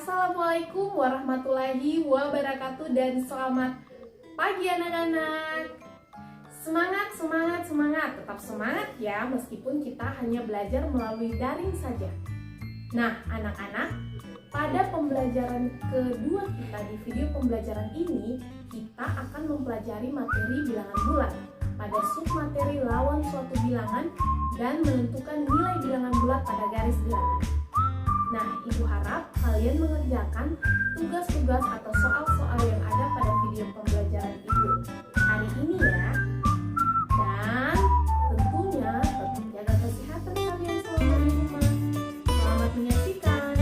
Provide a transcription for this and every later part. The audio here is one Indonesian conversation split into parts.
Assalamualaikum warahmatullahi wabarakatuh dan selamat pagi anak-anak. Semangat, semangat, semangat. Tetap semangat ya meskipun kita hanya belajar melalui daring saja. Nah anak-anak, pada pembelajaran kedua kita di video pembelajaran ini kita akan mempelajari materi bilangan bulat pada submateri lawan suatu bilangan dan menentukan nilai bilangan bulat pada garis bilangan. Nah, Ibu harap kalian mengerjakan tugas-tugas atau soal-soal yang ada pada video pembelajaran Ibu hari ini ya. Dan tentunya tetap jaga kesehatan kalian selama di rumah. Selamat menyaksikan.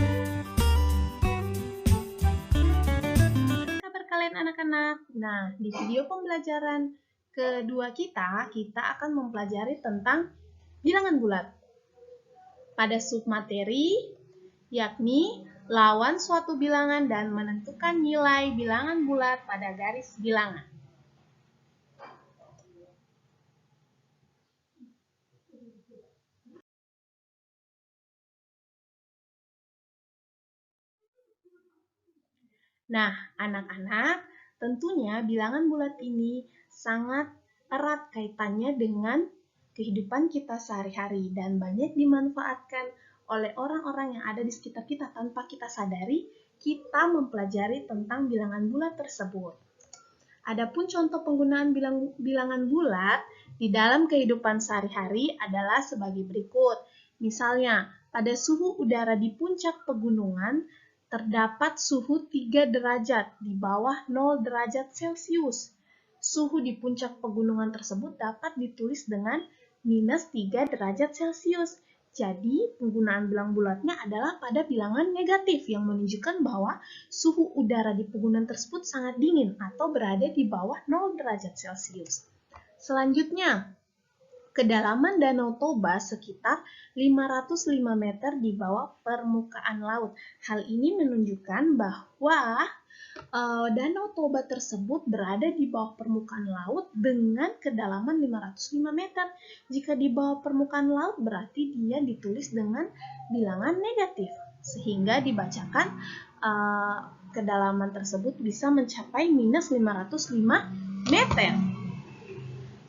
Apa kabar kalian anak-anak? Nah, di video pembelajaran kedua kita akan mempelajari tentang bilangan bulat. Pada submateri yakni lawan suatu bilangan dan menentukan nilai bilangan bulat pada garis bilangan. Nah, anak-anak, tentunya bilangan bulat ini sangat erat kaitannya dengan kehidupan kita sehari-hari dan banyak dimanfaatkan oleh orang-orang yang ada di sekitar kita tanpa kita sadari, kita mempelajari tentang bilangan bulat tersebut. Adapun contoh penggunaan bilangan bulat di dalam kehidupan sehari-hari adalah sebagai berikut. Misalnya, pada suhu udara di puncak pegunungan terdapat suhu 3 derajat di bawah 0 derajat Celcius. Suhu di puncak pegunungan tersebut dapat ditulis dengan minus 3 derajat Celcius. Jadi, penggunaan bilangan bulatnya adalah pada bilangan negatif yang menunjukkan bahwa suhu udara di pegunungan tersebut sangat dingin atau berada di bawah 0 derajat Celcius. Selanjutnya, kedalaman Danau Toba sekitar 505 meter di bawah permukaan laut. Hal ini menunjukkan bahwa Danau Toba tersebut berada di bawah permukaan laut dengan kedalaman 505 meter. Jika di bawah permukaan laut berarti dia ditulis dengan bilangan negatif, sehingga dibacakan kedalaman tersebut bisa mencapai minus 505 meter.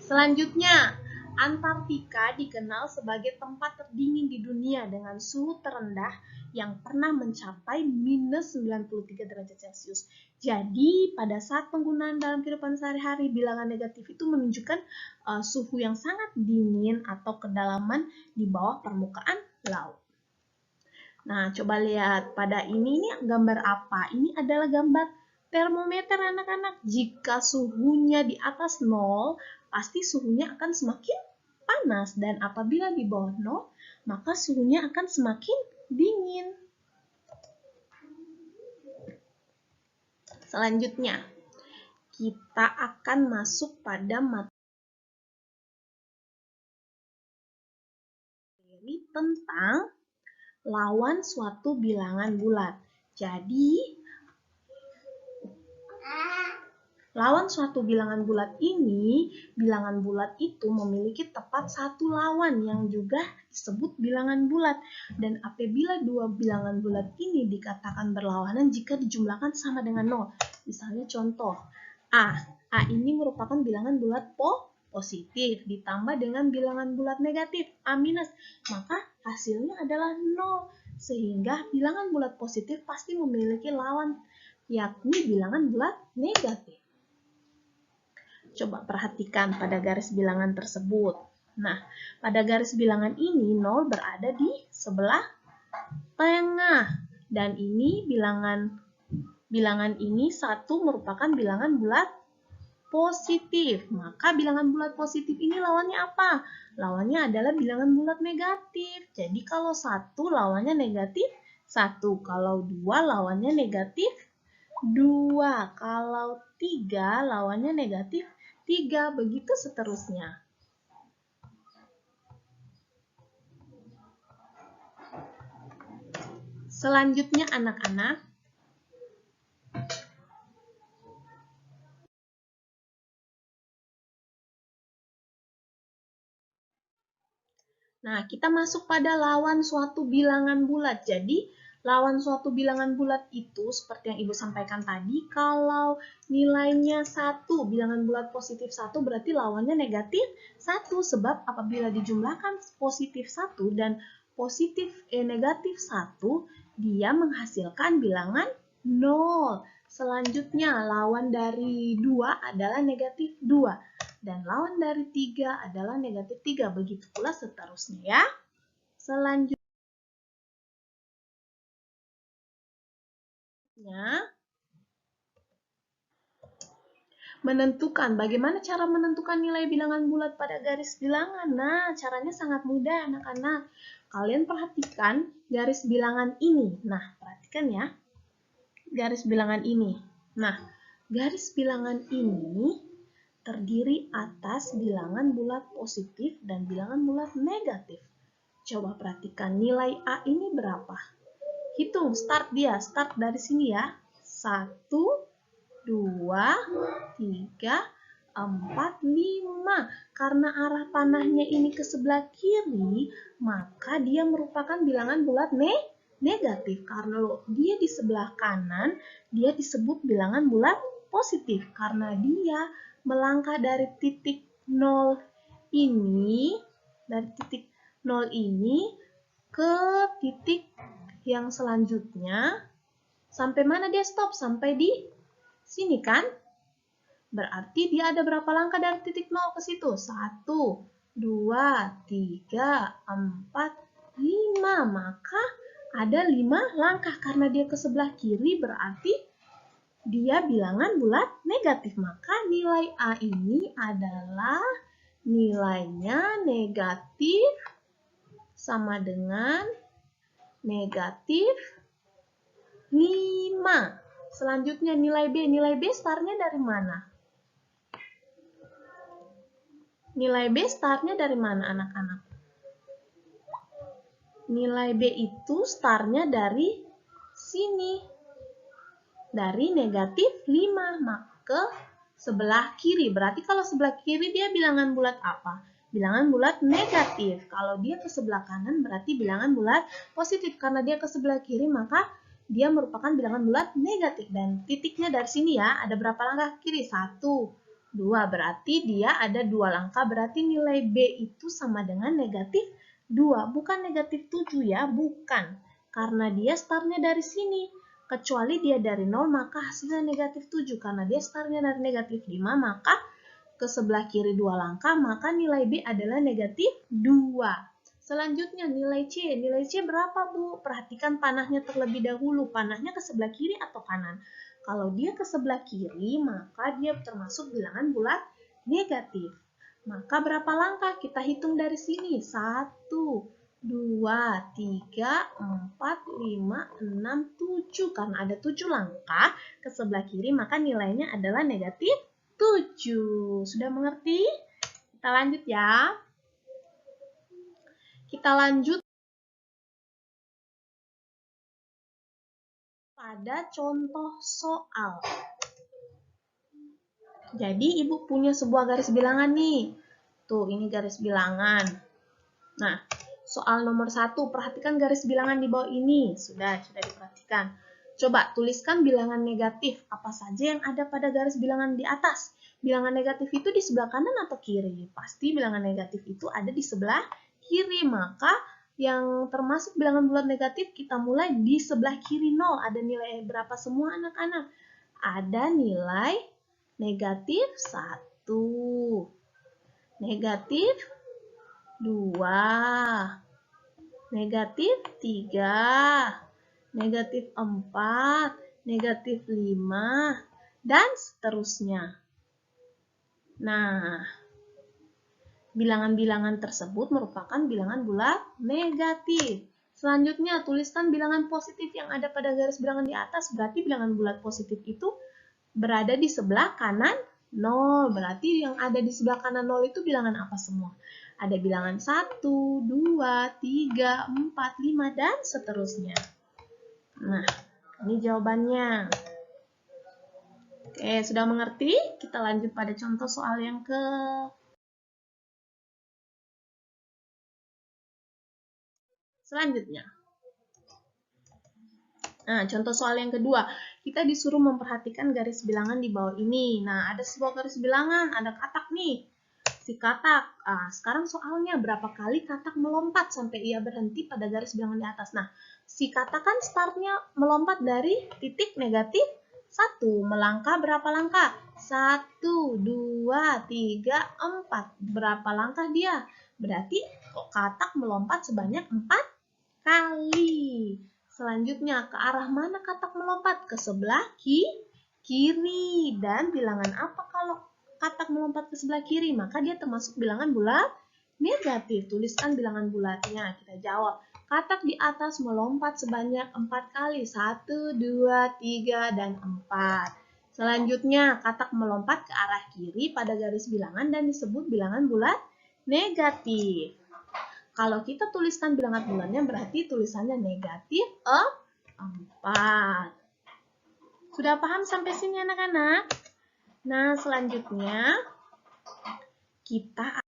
Selanjutnya, Antartika dikenal sebagai tempat terdingin di dunia dengan suhu terendah yang pernah mencapai minus 93 derajat Celcius. Jadi, pada saat penggunaan dalam kehidupan sehari-hari, bilangan negatif itu menunjukkan suhu yang sangat dingin atau kedalaman di bawah permukaan laut. Nah, coba lihat pada ini gambar apa? Ini adalah gambar termometer anak-anak. Jika suhunya di atas 0, pasti suhunya akan semakin panas, dan apabila di bawah 0, maka suhunya akan semakin dingin. Selanjutnya, kita akan masuk pada materi tentang lawan suatu bilangan bulat. Jadi, lawan suatu bilangan bulat ini, bilangan bulat itu memiliki tepat satu lawan yang juga disebut bilangan bulat. Dan apabila dua bilangan bulat ini dikatakan berlawanan jika dijumlahkan sama dengan 0. Misalnya contoh, A ini merupakan bilangan bulat positif ditambah dengan bilangan bulat negatif, A minus, maka hasilnya adalah 0. Sehingga bilangan bulat positif pasti memiliki lawan, yakni bilangan bulat negatif. Coba perhatikan pada garis bilangan tersebut. Nah, pada garis bilangan ini 0 berada di sebelah tengah. Dan ini bilangan ini 1 merupakan bilangan bulat positif. Maka bilangan bulat positif ini lawannya apa? Lawannya adalah bilangan bulat negatif. Jadi kalau 1 lawannya negatif 1. Kalau 2 lawannya negatif 2. Kalau 3 lawannya negatif 3, begitu seterusnya. Selanjutnya anak-anak, nah kita masuk pada lawan suatu bilangan bulat. Jadi Lawan suatu bilangan bulat itu, seperti yang Ibu sampaikan tadi, kalau nilainya 1, bilangan bulat positif 1 berarti lawannya negatif 1. Sebab apabila dijumlahkan positif 1 dan negatif 1, dia menghasilkan bilangan 0. Selanjutnya, lawan dari 2 adalah negatif 2. Dan lawan dari 3 adalah negatif 3. Begitu pula seterusnya ya. Selanjutnya, bagaimana cara menentukan nilai bilangan bulat pada garis bilangan? Nah, caranya sangat mudah anak-anak. Kalian perhatikan garis bilangan ini. Nah, perhatikan ya. Garis bilangan ini. Nah, garis bilangan ini terdiri atas bilangan bulat positif dan bilangan bulat negatif. Coba perhatikan nilai A ini berapa? Hitung, start dari sini ya. 1, 2, 3, 4, 5. Karena arah panahnya ini ke sebelah kiri, maka dia merupakan bilangan bulat negatif. Karena dia di sebelah kanan, dia disebut bilangan bulat positif. Karena dia melangkah dari titik 0 ini, ke titik yang selanjutnya. Sampai mana dia stop? Sampai di sini kan? Berarti dia ada berapa langkah dari titik 0 ke situ? 1, 2, 3, 4, 5. Maka ada 5 langkah. Karena dia ke sebelah kiri berarti dia bilangan bulat negatif. Maka nilai A ini adalah nilainya negatif sama dengan negatif 5. Selanjutnya nilai B. Nilai B startnya dari mana? Nilai B startnya dari mana anak-anak? Nilai B itu startnya dari sini. Dari negatif 5. Maka sebelah kiri. Berarti kalau sebelah kiri dia bilangan bulat apa? Bilangan bulat negatif. Kalau dia ke sebelah kanan berarti bilangan bulat positif. Karena dia ke sebelah kiri maka dia merupakan bilangan bulat negatif. Dan titiknya dari sini ya. Ada berapa langkah kiri? 1, 2. Berarti dia ada 2 langkah. Berarti nilai B itu sama dengan negatif 2. Bukan negatif 7 ya. Bukan. Karena dia startnya dari sini. Kecuali dia dari 0 maka hasilnya negatif 7. Karena dia startnya dari negatif 5 maka ke sebelah kiri 2 langkah maka nilai B adalah negatif 2. Selanjutnya nilai C. Nilai C berapa Bu? Perhatikan panahnya terlebih dahulu. Panahnya ke sebelah kiri atau kanan? Kalau dia ke sebelah kiri maka dia termasuk bilangan bulat negatif. Maka berapa langkah? Kita hitung dari sini. 1, 2, 3, 4, 5, 6, 7. Karena ada 7 langkah ke sebelah kiri, maka nilainya adalah negatif 7. Sudah mengerti? Kita lanjut ya. Kita lanjut pada contoh soal. Jadi, Ibu punya sebuah garis bilangan nih. Tuh, ini garis bilangan. Nah, soal nomor 1, perhatikan garis bilangan di bawah ini. Sudah diperhatikan. Coba tuliskan bilangan negatif. Apa saja yang ada pada garis bilangan di atas? Bilangan negatif itu di sebelah kanan atau kiri? Pasti bilangan negatif itu ada di sebelah kiri. Maka yang termasuk bilangan bulat negatif kita mulai di sebelah kiri 0. Ada nilai berapa semua anak-anak? Ada nilai negatif 1. Negatif 2, negatif 3, negatif 4, negatif 5, dan seterusnya. Nah, bilangan-bilangan tersebut merupakan bilangan bulat negatif. Selanjutnya, tuliskan bilangan positif yang ada pada garis bilangan di atas. Berarti bilangan bulat positif itu berada di sebelah kanan 0. Berarti yang ada di sebelah kanan 0 itu bilangan apa semua? Ada bilangan 1, 2, 3, 4, 5, dan seterusnya. Nah, ini jawabannya. Oke, sudah mengerti? Kita lanjut pada contoh soal yang selanjutnya. Nah, contoh soal yang kedua, kita disuruh memperhatikan garis bilangan di bawah ini. Nah, ada sebuah garis bilangan, ada katak nih. Si katak. Sekarang soalnya berapa kali katak melompat sampai ia berhenti pada garis bilangan di atas. Nah, si katak kan startnya melompat dari titik negatif 1. Melangkah berapa langkah? 1, 2, 3, 4. Berapa langkah dia? Berarti katak melompat sebanyak 4 kali. Selanjutnya, ke arah mana katak melompat? Ke sebelah kiri. Dan bilangan apa kalau katak melompat ke sebelah kiri? Maka dia termasuk bilangan bulat negatif. Tuliskan bilangan bulatnya. Kita jawab. Katak di atas melompat sebanyak 4 kali. 1, 2, 3, dan 4. Selanjutnya, katak melompat ke arah kiri pada garis bilangan dan disebut bilangan bulat negatif. Kalau kita tuliskan bilangan bulatnya berarti tulisannya negatif 4. Sudah paham sampai sini anak-anak? Nah, selanjutnya kita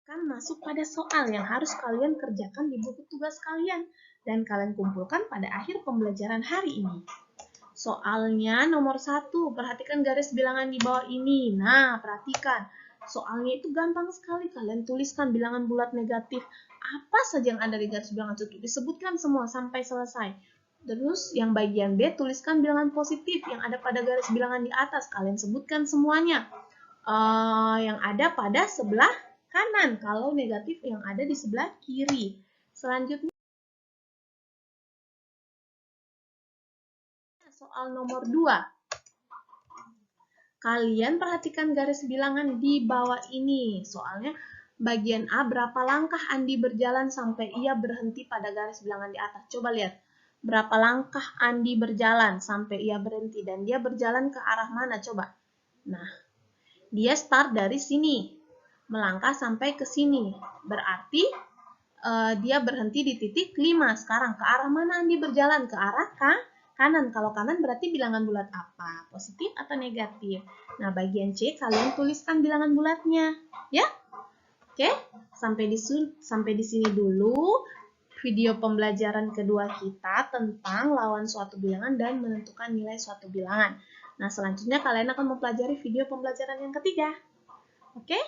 akan masuk pada soal yang harus kalian kerjakan di buku tugas kalian dan kalian kumpulkan pada akhir pembelajaran hari ini. Soalnya nomor 1, perhatikan garis bilangan di bawah ini. Nah, perhatikan. Soalnya itu gampang sekali. Kalian tuliskan bilangan bulat negatif. Apa saja yang ada di garis bilangan itu disebutkan semua sampai selesai. Terus yang bagian B, tuliskan bilangan positif yang ada pada garis bilangan di atas. Kalian sebutkan semuanya. Yang ada pada sebelah kanan. Kalau negatif yang ada di sebelah kiri. Selanjutnya, soal nomor 2. Kalian perhatikan garis bilangan di bawah ini. Soalnya bagian A, berapa langkah Andi berjalan sampai ia berhenti pada garis bilangan di atas. Coba lihat. Berapa langkah Andi berjalan sampai ia berhenti. Dan dia berjalan ke arah mana? Coba. Nah, dia start dari sini. Melangkah sampai ke sini. Berarti dia berhenti di titik 5. Sekarang ke arah mana Andi berjalan? Ke arah kanan. Kalau kanan berarti bilangan bulat apa? Positif atau negatif? Nah, bagian C kalian tuliskan bilangan bulatnya, ya. Oke, sampai di sini dulu video pembelajaran kedua kita tentang lawan suatu bilangan dan menentukan nilai suatu bilangan. Nah, selanjutnya kalian akan mempelajari video pembelajaran yang ketiga. Oke?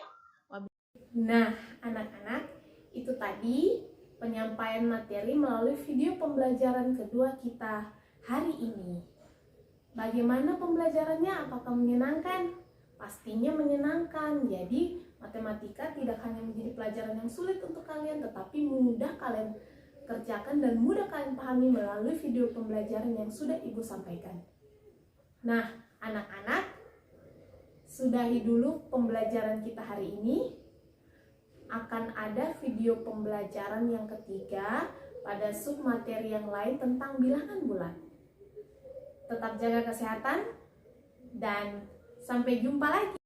Nah, anak-anak, itu tadi penyampaian materi melalui video pembelajaran kedua kita hari ini. Bagaimana pembelajarannya? Apakah menyenangkan? Pastinya menyenangkan. Jadi, matematika tidak hanya menjadi pelajaran yang sulit untuk kalian, tetapi mudah kalian kerjakan dan mudah kalian pahami melalui video pembelajaran yang sudah Ibu sampaikan. Nah, anak-anak, sudahi dulu pembelajaran kita hari ini. Akan ada video pembelajaran yang ketiga pada submateri yang lain tentang bilangan bulat. Tetap jaga kesehatan dan sampai jumpa lagi.